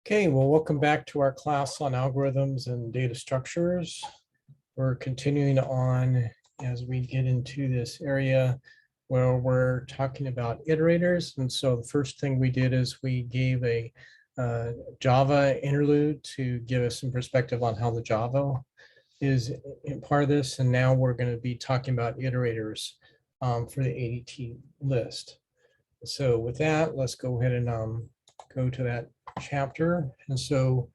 Okay, well, welcome back to our class on algorithms and data structures. We're continuing on as we get into this area where we're talking about iterators. And so the first thing we did is we gave a Java interlude to give us some perspective on how the Java is in part of this. And now we're going to be talking about iterators for the ADT list. So with that, let's go ahead and go to that chapter. And so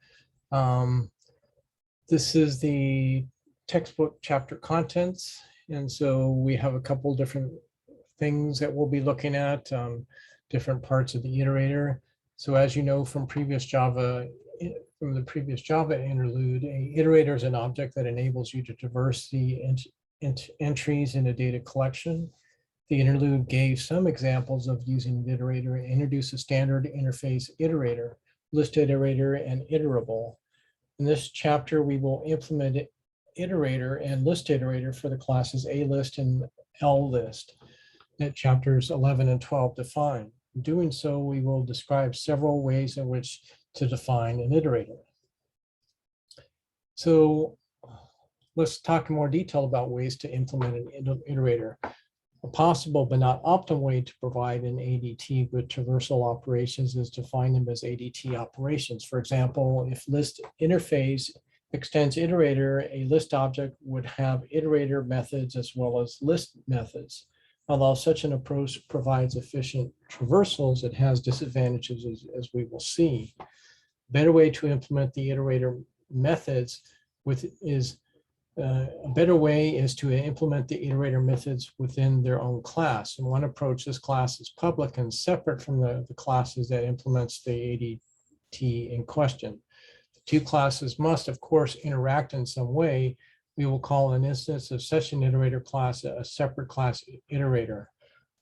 this is the textbook chapter contents. And so we have a couple different things that we'll be looking at, different parts of the iterator. So as you know from the previous Java interlude, a iterator is an object that enables you to traverse the entries in a data collection. The interlude gave some examples of using the iterator and introduced a standard interface iterator, list iterator, and iterable. In this chapter, we will implement iterator and list iterator for the classes A-list and L-list that chapters 11 and 12 define. In doing so, we will describe several ways in which to define an iterator. So let's talk in more detail about ways to implement an iterator. A possible but not optimal way to provide an ADT with traversal operations is to define them as ADT operations. For example, if list interface extends iterator, a list object would have iterator methods as well as list methods. Although such an approach provides efficient traversals, it has disadvantages as we will see. A better way to implement the iterator methods a better way is to implement the iterator methods within their own class. And one approach, this class is public and separate from the classes that implements the ADT in question. The two classes must, of course, interact in some way. We will call an instance of such an iterator class a separate class iterator.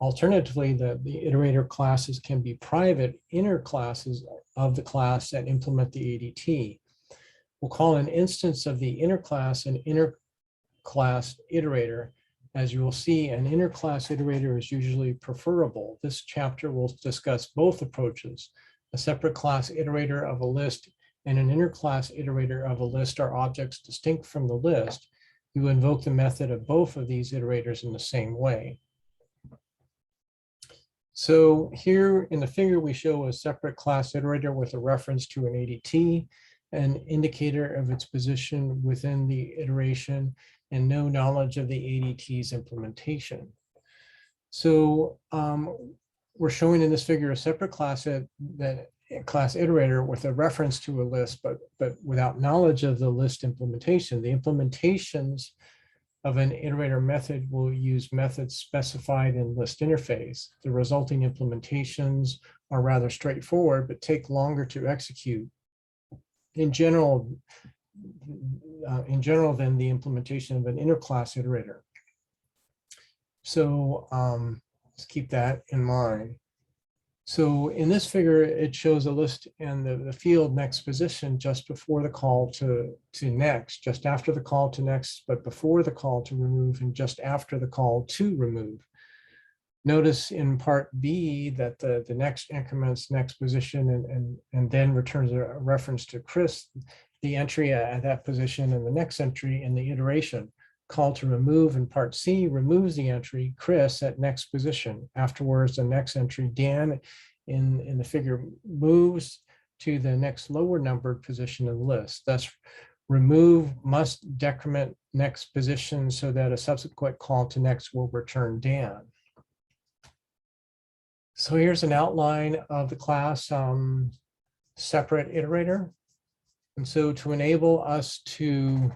Alternatively, the iterator classes can be private inner classes of the class that implement the ADT. We'll call an instance of the inner class an inner class iterator. As you will see, an inner class iterator is usually preferable. This chapter will discuss both approaches. A separate class iterator of a list and an inner class iterator of a list are objects distinct from the list. You invoke the method of both of these iterators in the same way. So here in the figure, we show a separate class iterator with a reference to an ADT, an indicator of its position within the iteration, and no knowledge of the ADT's implementation. So we're showing in this figure a separate class iterator with a reference to a list, but without knowledge of the list implementation. The implementations of an iterator method will use methods specified in list interface. The resulting implementations are rather straightforward, but take longer to execute. In general, than the implementation of an interclass iterator. So let's keep that in mind. So in this figure, it shows a list and the field next position just before the call to next, just after the call to next, but before the call to remove, and just after the call to remove. Notice in part B that the next increments next position and then returns a reference to Chris, the entry at that position, and the next entry in the iteration. Call to remove in part C removes the entry Chris at next position. Afterwards, the next entry Dan in the figure moves to the next lower numbered position in the list. Thus, remove must decrement next position so that a subsequent call to next will return Dan. So here's an outline of the class separate iterator. And so to enable us to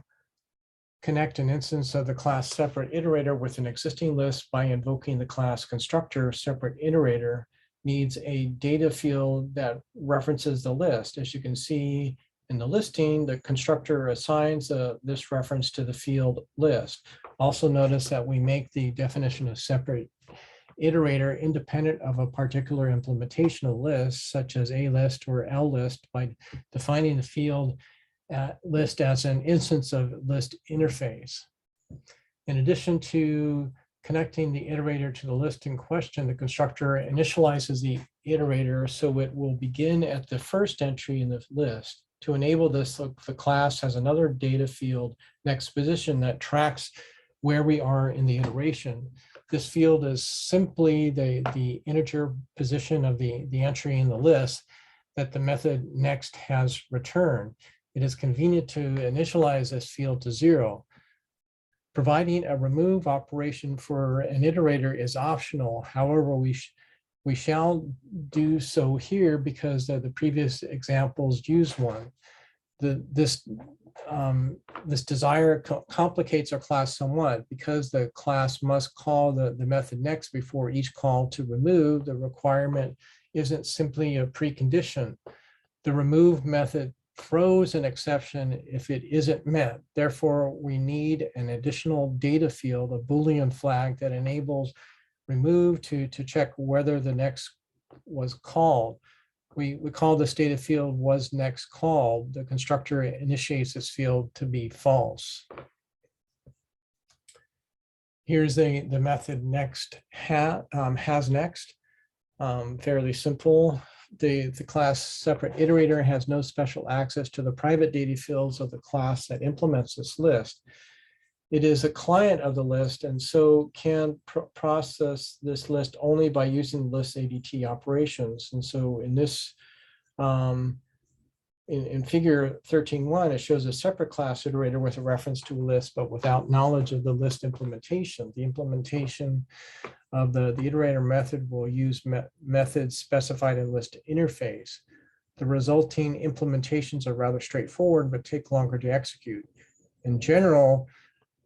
connect an instance of the class separate iterator with an existing list by invoking the class constructor separate iterator needs a data field that references the list. As you can see in the listing, the constructor assigns this reference to the field list. Also notice that we make the definition of separate iterator independent of a particular implementation of lists, such as a list or L list, by defining the field list as an instance of list interface. In addition to connecting the iterator to the list in question, the constructor initializes the iterator, so it will begin at the first entry in the list. To enable this, the class has another data field, next position, that tracks where we are in the iteration. This field is simply the integer position of the entry in the list that the method next has returned. It is convenient to initialize this field to 0. Providing a remove operation for an iterator is optional. However, we shall do so here because the previous examples use one. This desire complicates our class somewhat because the class must call the method next before each call to remove. The requirement isn't simply a precondition. The remove method throws an exception if it isn't met. Therefore, we need an additional data field, a Boolean flag that enables remove to check whether the next was called. We call this data field was next called. The constructor initiates this field to be false. Here's the method next has next. Fairly simple. The class separate iterator has no special access to the private data fields of the class that implements this list. It is a client of the list and so can process this list only by using list ADT operations. And so in this, in figure 13.1, it shows a separate class iterator with a reference to a list, but without knowledge of the list implementation. The implementation of the iterator method will use methods specified in list interface. The resulting implementations are rather straightforward, but take longer to execute. In general,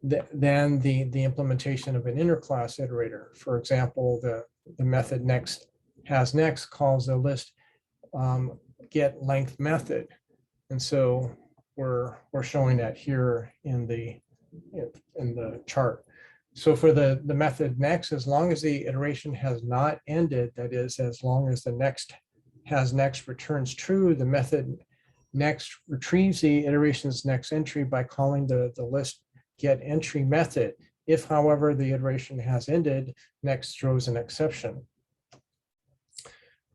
than the implementation of an interclass iterator. For example, the method next has next calls the list get length method. And so we're showing that here in the chart. So for the method next, as long as the iteration has not ended, that is, as long as the next has next returns true, the method next retrieves the iteration's next entry by calling the list get entry method. If, however, the iteration has ended, next throws an exception.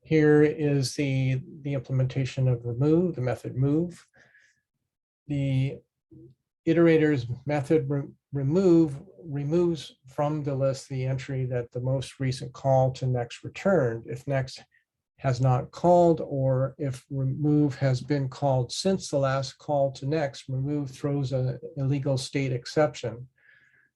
Here is the implementation of remove, the method move. The iterator's method remove removes from the list the entry that the most recent call to next returned. If next has not called, or if remove has been called since the last call to next, remove throws an illegal state exception.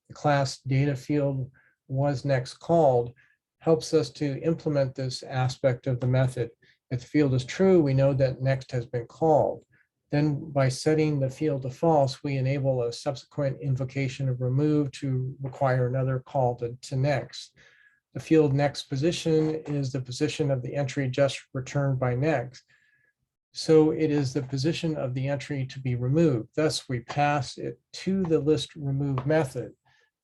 The class data field was next called helps us to implement this aspect of the method. If the field is true, we know that next has been called. Then by setting the field to false, we enable a subsequent invocation of remove to require another call to next. The field next position is the position of the entry just returned by next. So it is the position of the entry to be removed. Thus, we pass it to the list remove method.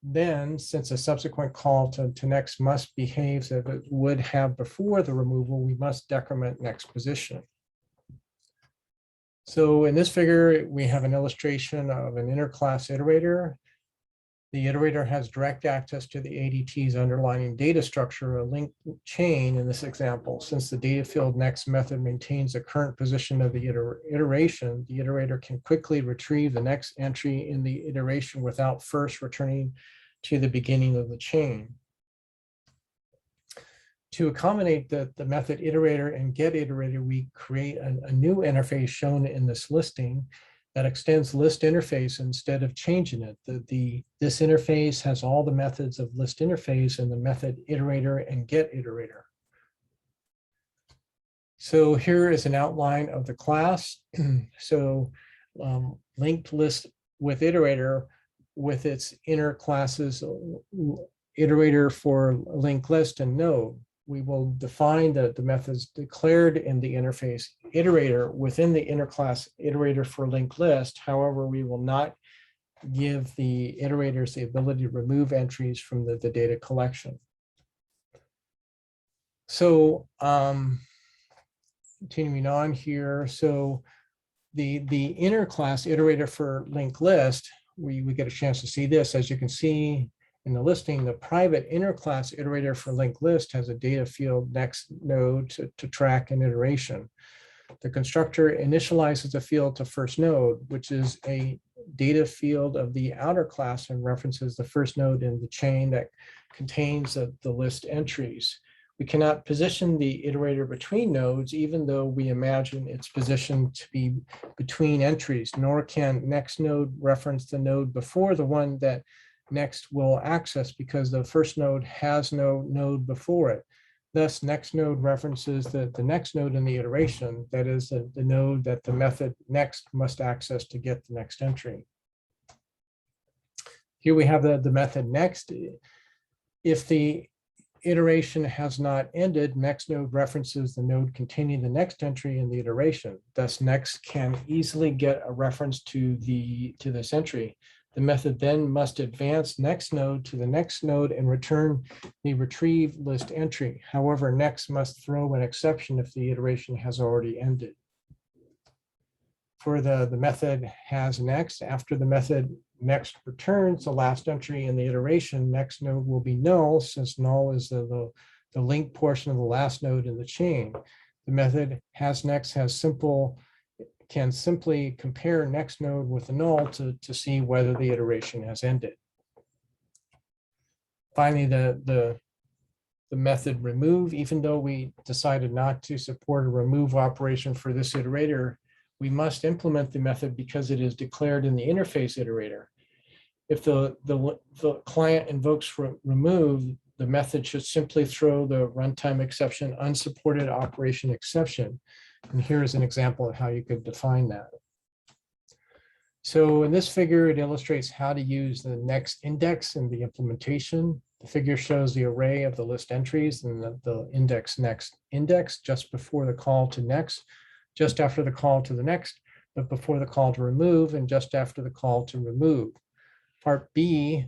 Then, since a subsequent call to next must behave as it would have before the removal, we must decrement next position. So in this figure, we have an illustration of an interclass iterator. The iterator has direct access to the ADT's underlying data structure, a linked chain in this example. Since the data field next method maintains the current position of the iteration, the iterator can quickly retrieve the next entry in the iteration without first returning to the beginning of the chain. To accommodate the method iterator and get iterator, we create a new interface shown in this listing that extends list interface instead of changing it. This interface has all the methods of list interface and the method iterator and get iterator. So here is an outline of the class. So linked list with iterator with its inner classes, iterator for linked list and node. We will define the methods declared in the interface iterator within the interclass iterator for linked list. However, we will not give the iterators the ability to remove entries from the data collection. So continuing on here, so the interclass iterator for linked list, we get a chance to see this. As you can see, in the listing, the private inner class iterator for linked list has a data field next node to track an iteration. The constructor initializes a field to first node, which is a data field of the outer class and references the first node in the chain that contains the list entries. We cannot position the iterator between nodes, even though we imagine its position to be between entries, nor can next node reference the node before the one that next will access, because the first node has no node before it. Thus, next node references the next node in the iteration, that is the node that the method next must access to get the next entry. Here we have the method next. If the iteration has not ended, next node references the node containing the next entry in the iteration. Thus, next can easily get a reference to this entry. The method then must advance next node to the next node and return the retrieve list entry. However, next must throw an exception if the iteration has already ended. For the method has next, after the method next returns the last entry in the iteration, next node will be null, since null is the linked portion of the last node in the chain. The method has next can simply compare next node with the null to see whether the iteration has ended. Finally, the method remove, even though we decided not to support a remove operation for this iterator, we must implement the method because it is declared in the interface iterator. If the client invokes remove, the method should simply throw the runtime exception unsupported operation exception. And here's an example of how you could define that. So in this figure, it illustrates how to use the next index in the implementation. The figure shows the array of the list entries and the index next index just before the call to next, just after the call to the next, but before the call to remove, and just after the call to remove. Part B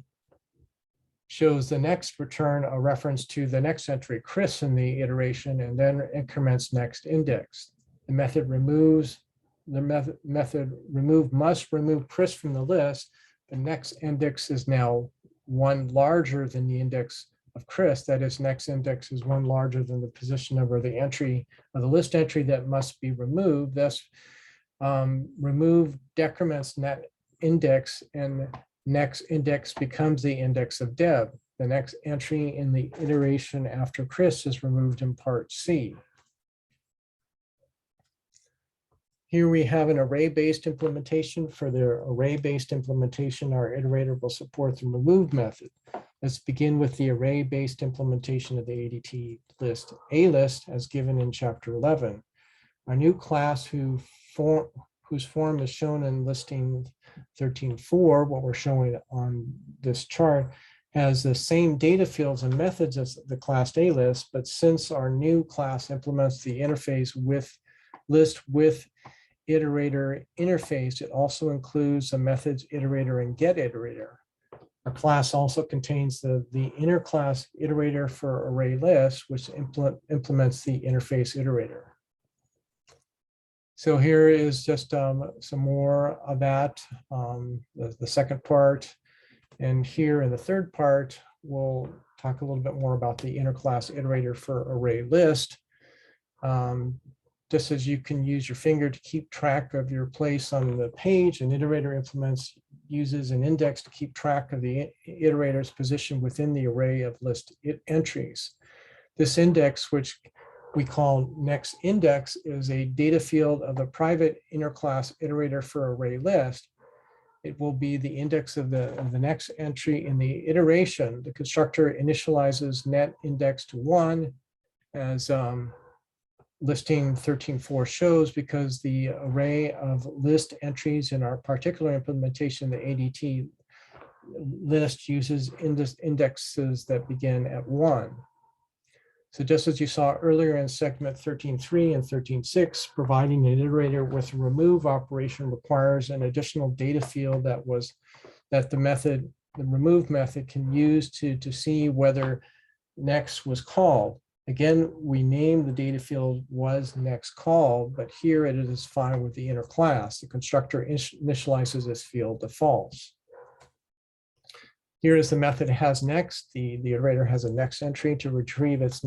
shows the next return a reference to the next entry, Chris, in the iteration, and then increments next index. The method removes, method remove must remove Chris from the list. The next index is now one larger than the index of Chris. That is, next index is one larger than the position number of the entry of the list entry that must be removed. Thus, remove decrements net index, and next index becomes the index of Deb. The next entry in the iteration after Chris is removed in part C. Here we have an array-based implementation. For the array-based implementation, our iterator will support the remove method. Let's begin with the array-based implementation of the ADT list, A list, as given in chapter 11. Our new class whose form is shown in listing 13.4, what we're showing on this chart, has the same data fields and methods as the class A list, but since our new class implements the interface with list with iterator interface, it also includes the methods iterator and get iterator. Our class also contains the inner class iterator for array list, which implements the interface iterator. So here is just some more of that, the second part. And here in the third part, we'll talk a little bit more about the inner class iterator for array list. Just as you can use your finger to keep track of your place on the page, an iterator uses an index to keep track of the iterator's position within the array of list entries. This index, which we call next index, is a data field of the private inner class iterator for array list. It will be the index of the next entry in the iteration. The constructor initializes net index to 1, as listing 13.4 shows, because the array of list entries in our particular implementation, the ADT list, uses indexes that begin at 1. So just as you saw earlier in segment 13.3 and 13.6, providing an iterator with a remove operation requires an additional data field that the remove method can use to see whether next was called. Again, we named the data field was next called, but here it is fine with the inner class. The constructor initializes this field to false. Here is the method has next. The iterator has a next entry to retrieve its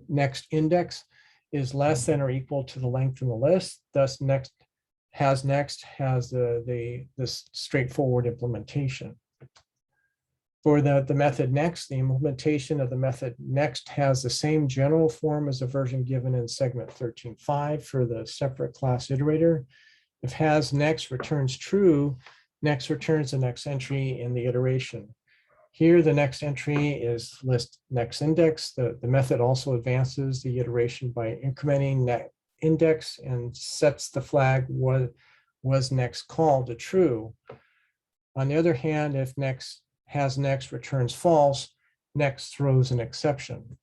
next index is less than or equal to the length in the list. Thus, next has the straightforward implementation. For the method next, the implementation of the method next has the same general form as the version given in segment 13.5 for the separate class iterator. If has next returns true, next returns the next entry in the iteration. Here, the next entry is list next index. The method also advances the iteration by incrementing that index and sets the flag was next called to true. On the other hand, if next has next returns false, next throws an exception.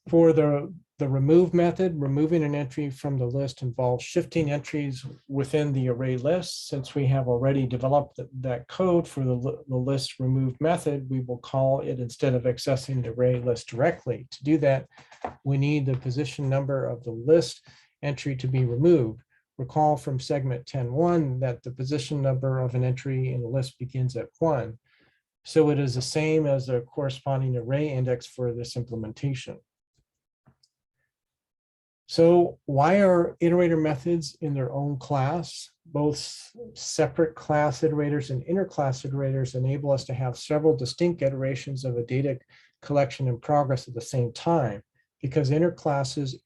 For the remove method, removing an entry from the list involves shifting entries within the array list. Since we have already developed that code for the list remove method, we will call it instead of accessing the array list directly. To do that, we need the position number of the list entry to be removed. Recall from segment 10.1 that the position number of an entry in the list begins at 1. So it is the same as the corresponding array index for this implementation. So why are iterator methods in their own class? Both separate class iterators and interclass iterators enable us to have several distinct iterations of a data collection in progress at the same time, because interclass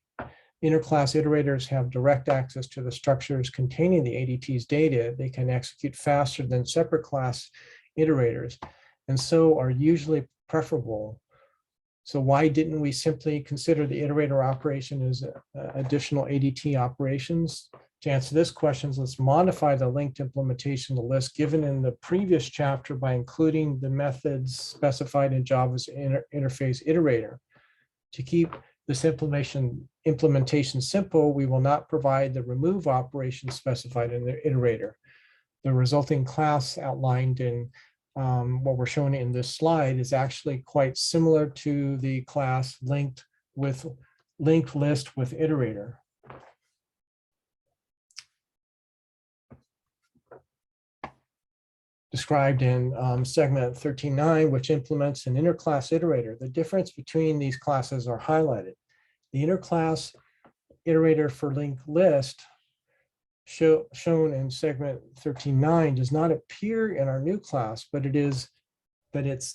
iterators have direct access to the structures containing the ADT's data. They can execute faster than separate class iterators, and so are usually preferable. So why didn't we simply consider the iterator operation as additional ADT operations? To answer this question, let's modify the linked implementation of the list given in the previous chapter by including the methods specified in Java's interface iterator. To keep this implementation simple, we will not provide the remove operation specified in the iterator. The resulting class outlined in what we're showing in this slide is actually quite similar to the class linked list with iterator. Described in segment 13.9, which implements an interclass iterator. The difference between these classes are highlighted. The interclass iterator for linked list shown in segment 13.9 does not appear in our new class, but its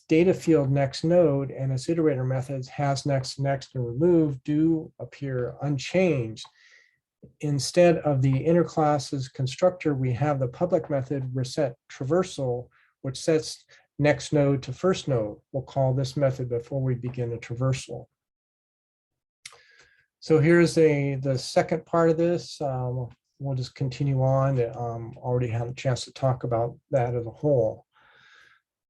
data field next node and its iterator methods has next, next, and remove do appear unchanged. Instead of the interclasses constructor, we have the public method reset traversal, which sets next node to first node. We'll call this method before we begin a traversal. So here's the second part of this. We'll just continue on. Already had a chance to talk about that as a whole.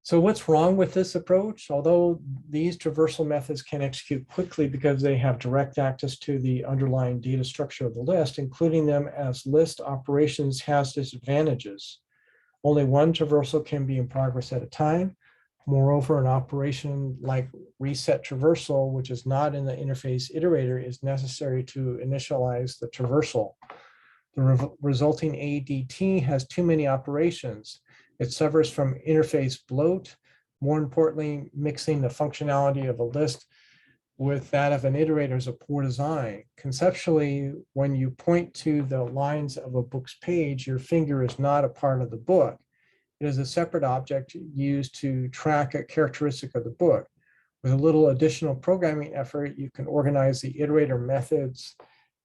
So what's wrong with this approach? Although these traversal methods can execute quickly because they have direct access to the underlying data structure of the list, including them as list operations has disadvantages. Only one traversal can be in progress at a time. Moreover, an operation like reset traversal, which is not in the interface iterator, is necessary to initialize the traversal. The resulting ADT has too many operations. It suffers from interface bloat. More importantly, mixing the functionality of a list with that of an iterator is a poor design. Conceptually, when you point to the lines of a book's page, your finger is not a part of the book. It is a separate object used to track a characteristic of the book. With a little additional programming effort, you can organize the iterator methods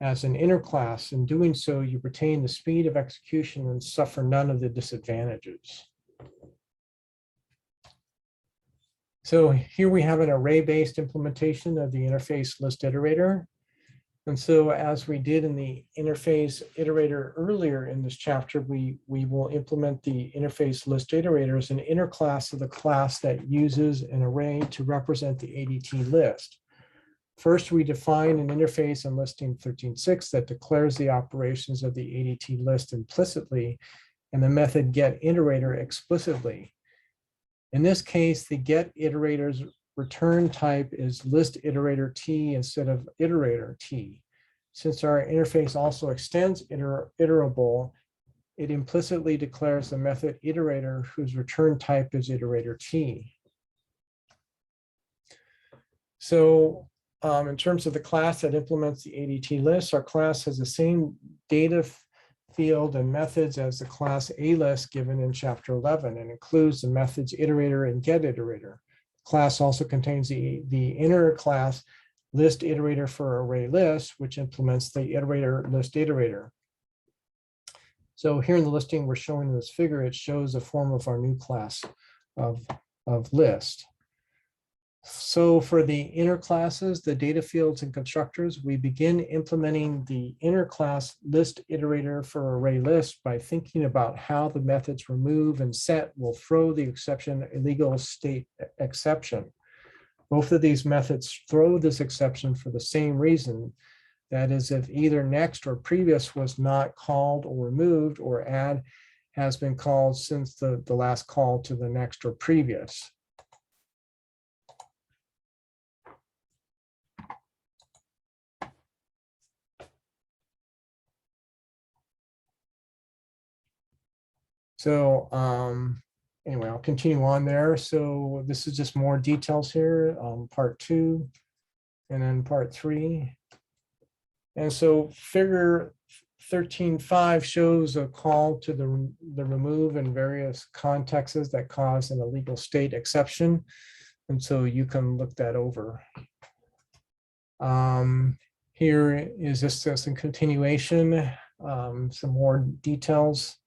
as an interclass. In doing so, you retain the speed of execution and suffer none of the disadvantages. So here we have an array-based implementation of the interface list iterator. And so as we did in the interface iterator earlier in this chapter, we will implement the interface list iterator as an interclass of the class that uses an array to represent the ADT list. First, we define an interface in listing 13.6 that declares the operations of the ADT list implicitly and the method getIterator explicitly. In this case, the getIterator's return type is listIterator T instead of iterator T. Since our interface also extends iterable, it implicitly declares the method iterator whose return type is iterator T. So in terms of the class that implements the ADT list, our class has the same data field and methods as the class A list given in chapter 11 and includes the methods iterator and get iterator. The class also contains the inner class list iterator for array list, which implements the iterator list iterator. So here in the listing we're showing in this figure, it shows a form of our new class of list. So for the inner classes, the data fields and constructors, we begin implementing the inner class list iterator for array list by thinking about how the methods remove and set will throw the exception illegal state exception. Both of these methods throw this exception for the same reason. That is, if either next or previous was not called or removed, or add has been called since the last call to the next or previous. So anyway, I'll continue on there. So this is just more details here, part 2, and then part 3. And so figure 13.5 shows a call to the remove in various contexts that cause an illegal state exception. And so you can look that over. Here is just some continuation, some more details.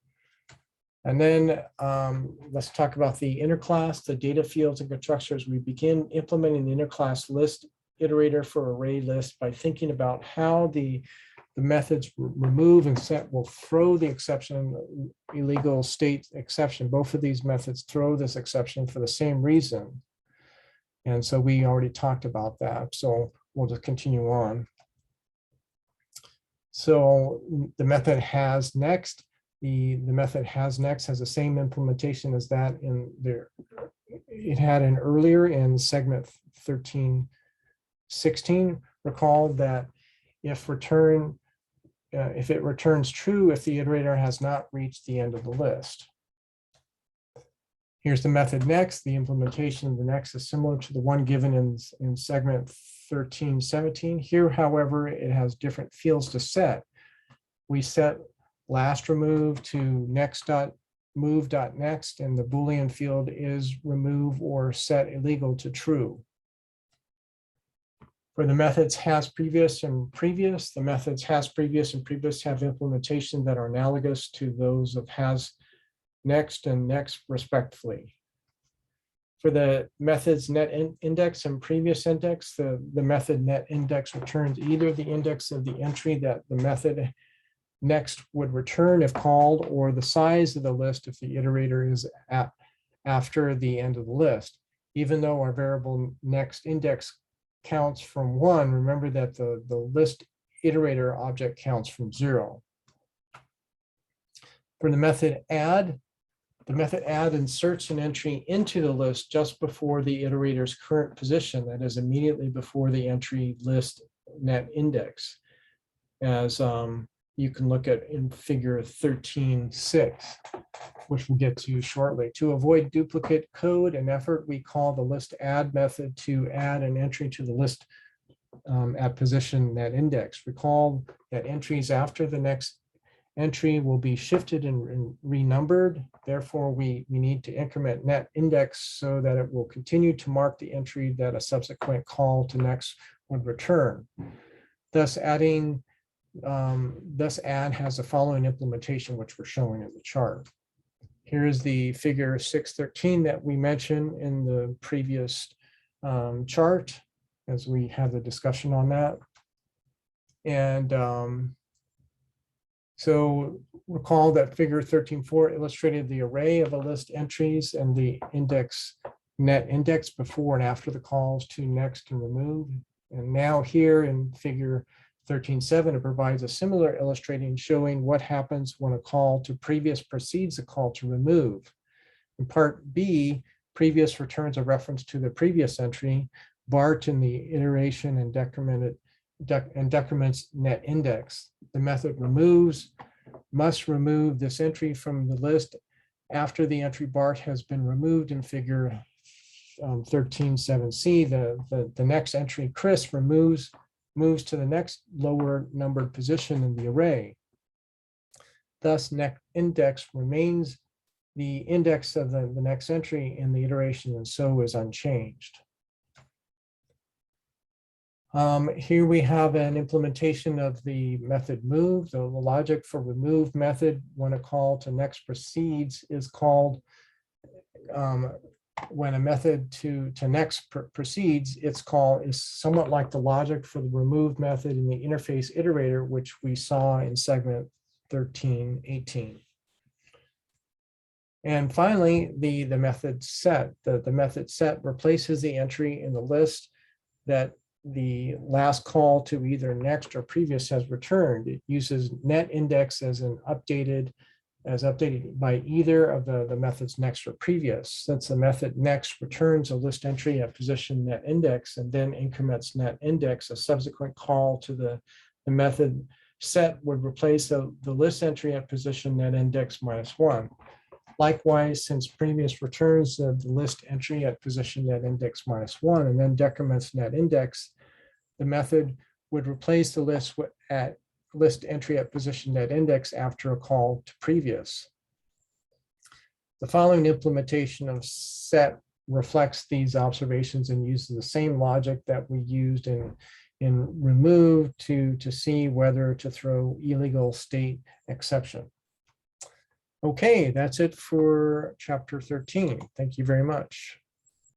And then let's talk about the inner class, the data fields and constructors. We begin implementing the inner class list iterator for array list by thinking about how the methods remove and set will throw the exception, illegal state exception. Both of these methods throw this exception for the same reason. And so we already talked about that. So we'll just continue on. So the method has next. The method has next has the same implementation as that in there. It had an earlier in segment 13.16. Recall that if it returns true if the iterator has not reached the end of the list. Here's the method next. The implementation of the next is similar to the one given in segment 13.17. Here, however, it has different fields to set. We set last remove to next.move.next, and the Boolean field is remove or set illegal to true. For the methods has previous and previous, the methods has previous and previous have implementation that are analogous to those of has next and next respectively. For the methods net index and previous index, the method net index returns either the index of the entry that the method next would return if called, or the size of the list if the iterator is after the end of the list. Even though our variable next index counts from 1, remember that the list iterator object counts from 0. For the method add inserts an entry into the list just before the iterator's current position, that is immediately before the entry list net index, as you can look at in figure 13.6, which we'll get to shortly. To avoid duplicate code and effort, we call the list add method to add an entry to the list at position net index. Recall that entries after the next entry will be shifted and renumbered. Therefore, we need to increment net index so that it will continue to mark the entry that a subsequent call to next would return. Thus, add has the following implementation, which we're showing in the chart. Here's the figure 6.13 that we mentioned in the previous chart, as we had the discussion on that. And so recall that figure 13.4 illustrated the array of a list entries and the index net index before and after the calls to next and remove. And now here in figure 13.7, it provides a similar illustrating showing what happens when a call to previous precedes a call to remove. In part B, previous returns a reference to the previous entry, BART in the iteration and decrements net index. The method removes must remove this entry from the list after the entry BART has been removed in figure 13.7c. The next entry, Chris, moves to the next lower numbered position in the array. Thus, next index remains the index of the next entry in the iteration, and so is unchanged. Here we have an implementation of the method move. The logic for remove method when a call to next proceeds is called when a method to next proceeds, its call is somewhat like the logic for the remove method in the interface iterator, which we saw in segment 13.18. And finally, the method set. The method set replaces the entry in the list that the last call to either next or previous has returned. It uses net index as updated by either of the methods next or previous. Since the method next returns a list entry at position net index and then increments net index, a subsequent call to the method set would replace the list entry at position net index -1. Likewise, since previous returns the list entry at position net index -1 and then decrements net index, the method would replace the list entry at position net index after a call to previous. The following implementation of set reflects these observations and uses the same logic that we used in remove to see whether to throw illegal state exception. Okay, that's it for chapter 13. Thank you very much.